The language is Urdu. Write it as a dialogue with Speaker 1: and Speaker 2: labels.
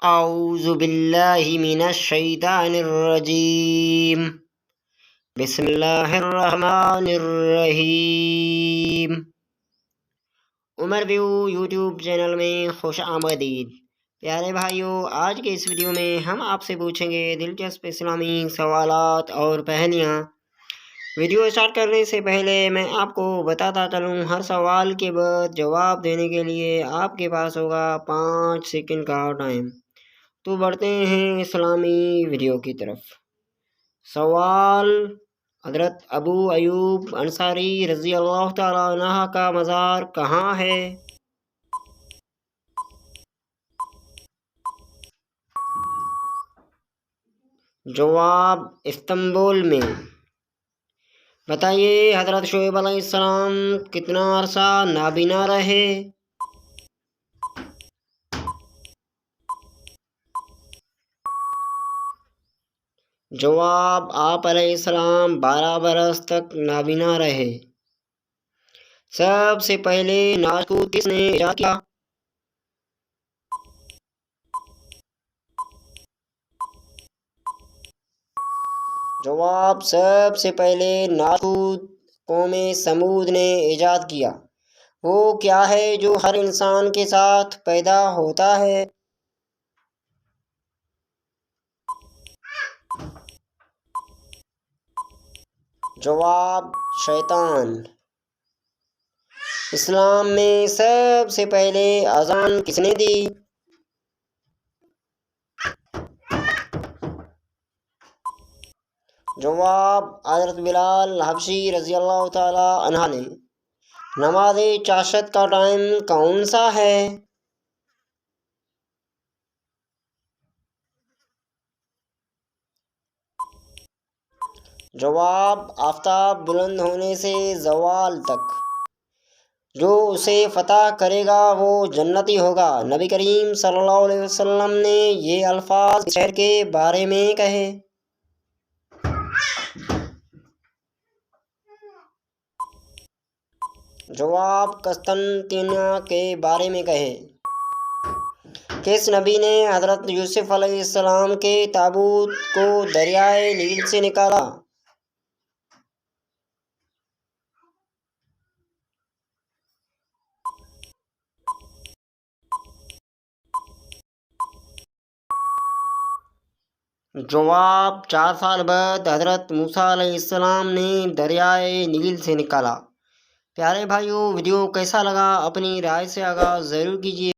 Speaker 1: اعوذ باللہ من الشیطان الرجیم بسم اللہ الرحمن الرحیم۔ عمر ویو یوٹیوب چینل میں خوش آمدید۔ پیارے بھائیوں، آج کے اس ویڈیو میں ہم آپ سے پوچھیں گے دلچسپ اسلامی سوالات اور پہلیاں۔ ویڈیو اسٹارٹ کرنے سے پہلے میں آپ کو بتاتا چلوں، ہر سوال کے بعد جواب دینے کے لیے آپ کے پاس ہوگا 5 سیکنڈ کا ٹائم۔ تو بڑھتے ہیں اسلامی ویڈیو کی طرف۔ سوال: حضرت ابو ایوب انصاری رضی اللہ تعالیٰ عنہ کا مزار کہاں ہے؟ جواب: استنبول میں۔ بتائیے، حضرت شعیب علیہ السلام کتنا عرصہ نابینا رہے؟ جواب: آپ علیہ السلام 12 برس تک نابینا رہے۔ سب سے پہلے ناز کو کس نے ایجاد کیا؟ جواب: سب سے پہلے ناز کو قوم سمود نے ایجاد کیا۔ وہ کیا ہے جو ہر انسان کے ساتھ پیدا ہوتا ہے؟ جواب: شیطان۔ اسلام میں سب سے پہلے اذان کس نے دی؟ جواب: حضرت بلال حبشی رضی اللہ تعالی عنہ نے۔ نماز چاشت کا ٹائم کون سا ہے؟ جواب: آفتاب بلند ہونے سے زوال تک۔ جو اسے فتح کرے گا وہ جنتی ہوگا۔ نبی کریم صلی اللہ علیہ وسلم نے یہ الفاظ کس شہر کے بارے میں کہے؟ جواب: قسطنطنیہ کے بارے میں کہے۔ کس نبی نے حضرت یوسف علیہ السلام کے تابوت کو دریائے نیل سے نکالا؟ جواب: 4 سال بعد حضرت موسیٰ علیہ السلام نے دریائے نیل سے نکالا۔ پیارے بھائیوں، ویڈیو کیسا لگا اپنی رائے سے آگاہ ضرور کیجیے۔